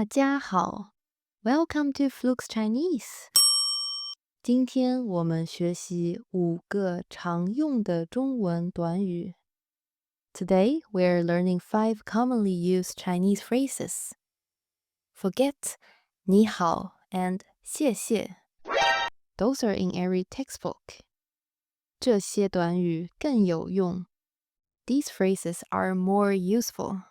大家好 Welcome to Flux Chinese. 今天我们学习5个常用的中文短语。Today we're learning 5 commonly used Chinese phrases. Forget, 你好 and 谢谢. Those are in every textbook. 这些短语更有用. These phrases are more useful.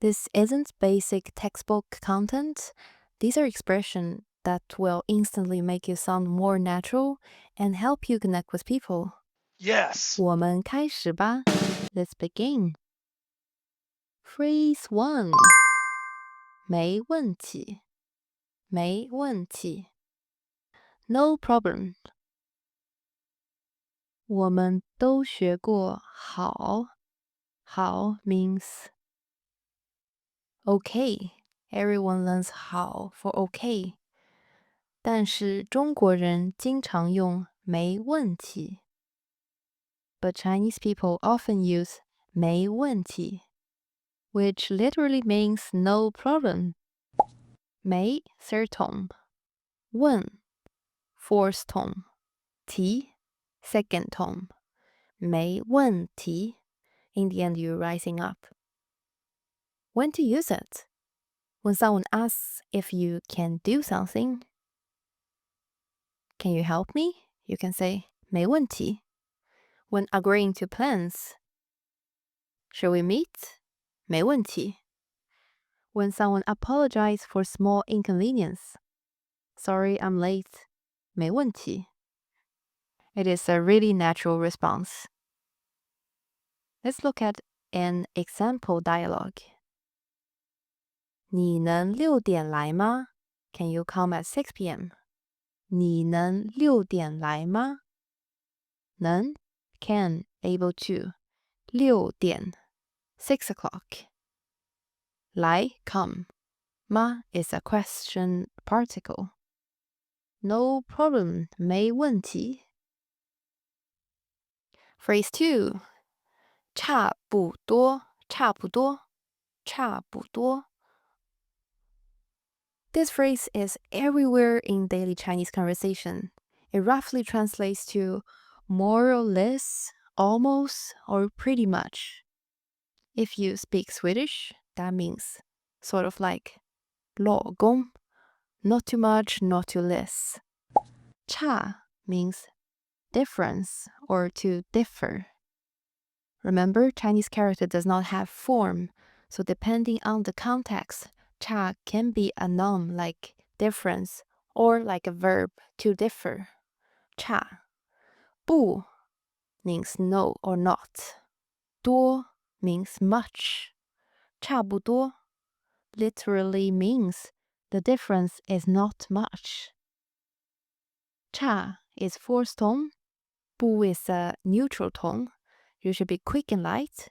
This isn't basic textbook content. These are expressions that will instantly make you sound more natural and help you connect with people. Yes. 我们开始吧. Let's begin. Phrase 1. 没问题. 没问题. No problem. 我们都学过好. 好 means okay. Everyone learns 好 for okay. 但是中国人经常用没问题。But Chinese people often use 没问题, which literally means no problem. 没 third tone, 问 fourth tone, 题 second tone. 没问题 in the end you're rising up. When to use it? When someone asks if you can do something. Can you help me? You can say 没问题. When agreeing to plans. Shall we meet? 没问题. When someone apologizes for small inconvenience. Sorry, I'm late. 没问题. It is a really natural response. Let's look at an example dialogue. 你能6点来吗? Can you come at 6 p.m.? 你能6点来吗? 能 can, able to. 6点 6 o'clock. 来 come. Ma is a question particle. No problem, 没问题. Phrase 2. 差不多差不多差不多 This phrase is everywhere in daily Chinese conversation. It roughly translates to more or less, almost, or pretty much. If you speak Swedish, that means sort of like lagom, not too much, not too less. Cha means difference or to differ. Remember, Chinese character does not have form, so depending on the context, cha can be a noun like difference or like a verb to differ. Cha. 不 means no or not. 多 means much. 差不多 literally means the difference is not much. Cha is fourth tone. 不 is a neutral tone. You should be quick and light.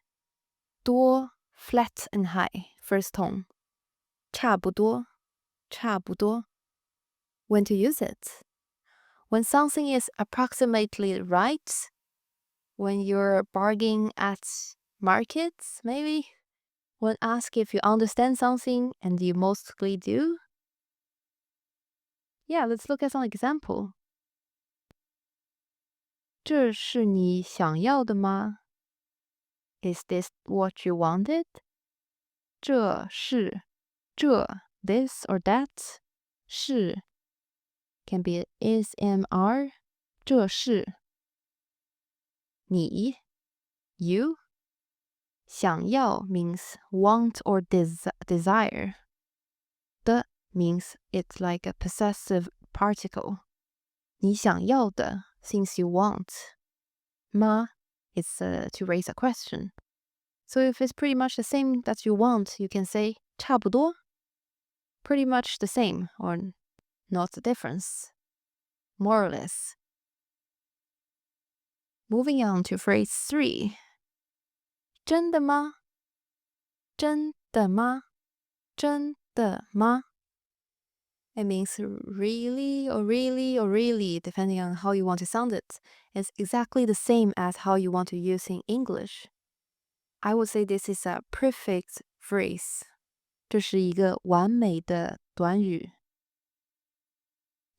多 flat and high, first tone. 差不多差不多 When to use it? When something is approximately right. When you're bargaining at markets, maybe. When asked if you understand something and you mostly do. Yeah, let's look at some example. 这是你想要的吗? Is this what you wanted? 这是这 this or that 是 can be is am are 这是你 you 想要 means want or desire 的 means it's like a possessive particle 你想要的 things you want 吗 it's to raise a question. So if it's pretty much the same that you want, you can say 差不多 pretty much the same or not the difference. More or less. Moving on to phrase 3. 真的吗?真的吗?真的吗? It means really or really or really, depending on how you want to sound it. It's exactly the same as how you want to use in English. I would say this is a prefix phrase. 这是一个完美的短语。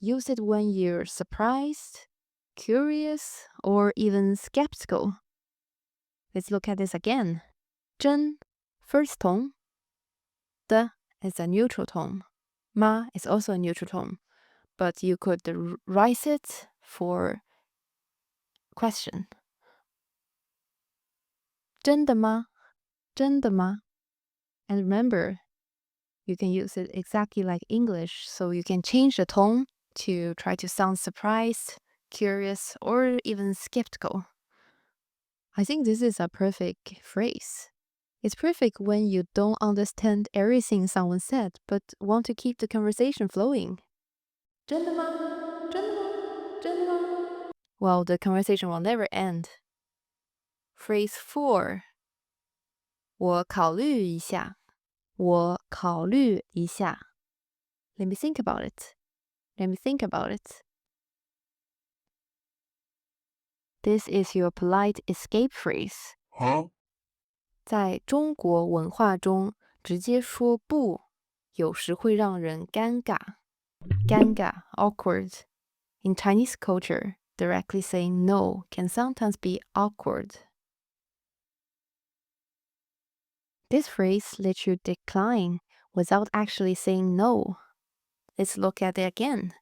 Use it when you're surprised, curious, or even skeptical. Let's look at this again. 真 first tone. 的 is a neutral tone. Ma is also a neutral tone. But you could rise it for question. 真的吗?真的吗? And remember, you can use it exactly like English, so you can change the tone to try to sound surprised, curious, or even skeptical. I think this is a perfect phrase. It's perfect when you don't understand everything someone said, but want to keep the conversation flowing. 真的吗?真的吗?真的吗? Well, the conversation will never end. Phrase 4. 我考虑一下. 我考虑一下. Let me think about it. Let me think about it. This is your polite escape phrase. Huh? 在中国文化中，直接说不，有时会让人尴尬。尴尬 awkward. In Chinese culture, directly saying no can sometimes be awkward. This phrase lets you decline without actually saying no. Let's look at it again.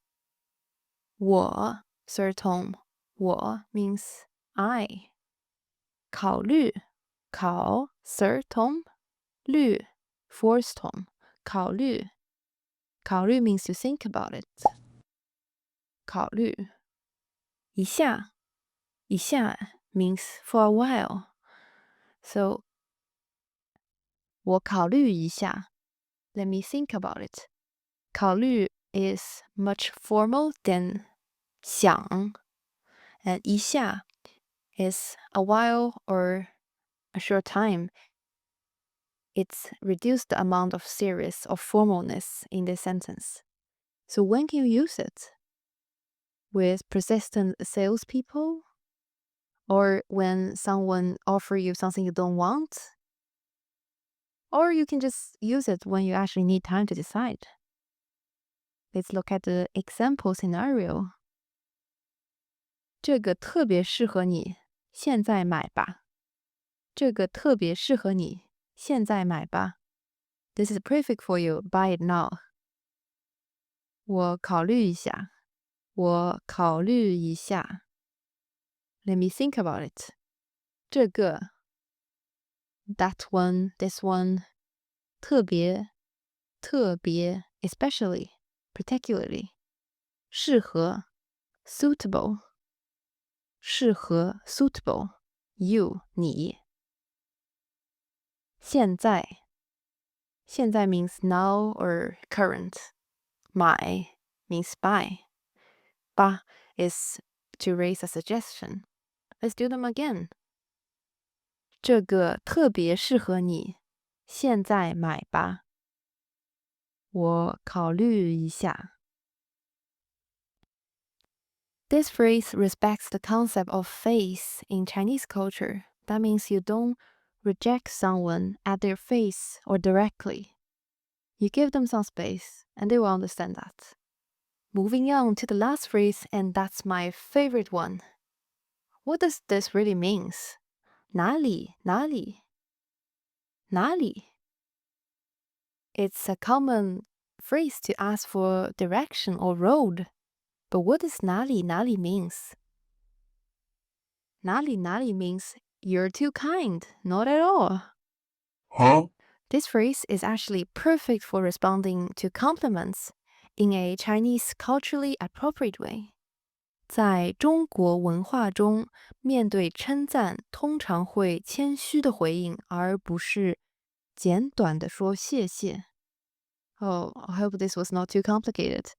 我 third tone. 我 means I. 考虑 考 third tone. 虑 fourth tone. 考虑 考虑 means to think about it. 考虑一下 一下 means for a while. So 我考虑一下 let me think about it. 考虑 is much formal than 想 and 一下 is a while or a short time. It's reduced the amount of serious or formalness in this sentence. So when can you use it? With persistent salespeople? Or when someone offer you something you don't want? Or you can just use it when you actually need time to decide. Let's look at the example scenario. 这个特别适合你，现在买吧。这个特别适合你，现在买吧。This is perfect for you. Buy it now. 我考虑一下。我考虑一下。Let me think about it. 这个 that one, this one. 特别特别 especially, particularly. 适合 suitable. 适合 suitable. You 你。现在现在 means now or current. 买 means buy. 吧 is to raise a suggestion. Let's do them again. 这个特别适合你，现在买吧。我考虑一下。This phrase respects the concept of face in Chinese culture. That means you don't reject someone at their face or directly. You give them some space, and they will understand that. Moving on to the last phrase, and that's my favorite one. What does this really means? 哪里?哪里?哪里? It's a common phrase to ask for direction or road. But what does 哪里?哪里 means? 哪里?哪里 means you're too kind, not at all. Huh? This phrase is actually perfect for responding to compliments in a Chinese culturally appropriate way. 在中国文化中，面对称赞，通常会谦虚的回应，而不是简短的说谢谢。Oh, I hope this was not too complicated.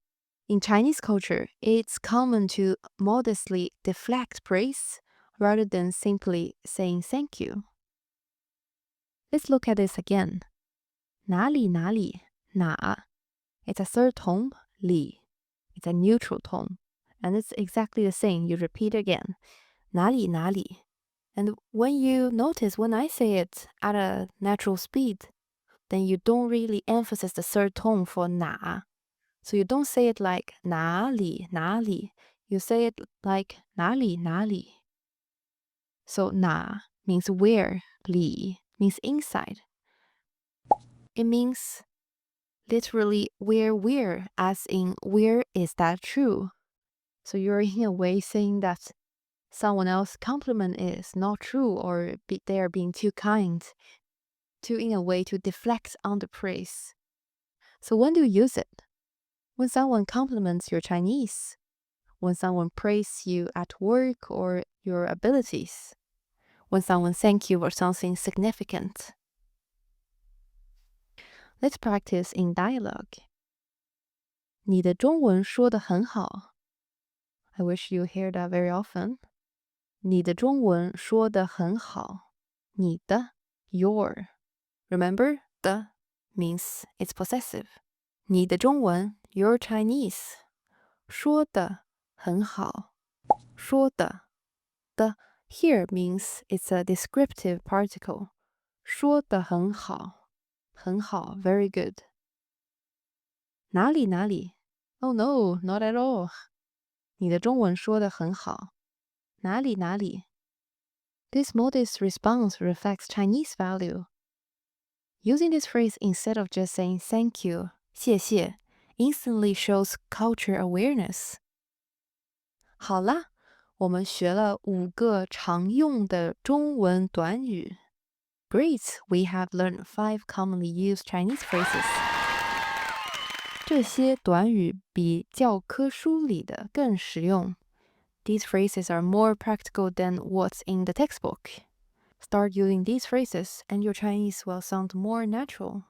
In Chinese culture, it's common to modestly deflect praise rather than simply saying thank you. Let's look at this again. 哪里?哪里?哪 It's a third tone, 里 It's a neutral tone. And it's exactly the same. You repeat again. 哪里?哪里? And when you notice when I say it at a natural speed, then you don't really emphasize the third tone for 哪. So you don't say it like 哪里,哪里. You say it like 哪里,哪里. So 哪 means where, 里 means inside. It means literally where, as in where is that true? So you're in a way saying that someone else's compliment is not true or they are being too kind, to in a way to deflect on the praise. So when do you use it? When someone compliments your Chinese, when someone praises you at work or your abilities, when someone thanks you for something significant. Let's practice in dialogue. 你的中文说得很好. I wish you hear that very often. 你的中文说得很好. 你的 your. Remember, the means it's possessive. 你的中文 your Chinese. 说得很好. 说的 the here means it's a descriptive particle. 说得很好. 很好, very good. 哪里哪里? Oh no, not at all. 你的中文说得很好. 哪里哪里? This modest response reflects Chinese value. Using this phrase instead of just saying thank you, 谢谢, instantly shows culture awareness. 好啦，我们学了5个常用的中文短语。Great, we have learned 5 commonly used Chinese phrases. 这些短语比教科书里的更实用。These phrases are more practical than what's in the textbook. Start using these phrases and your Chinese will sound more natural.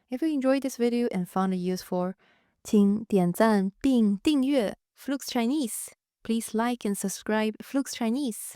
If you enjoyed this video and found it useful, 请点赞并订阅 Flux Chinese. Please like and subscribe Flux Chinese.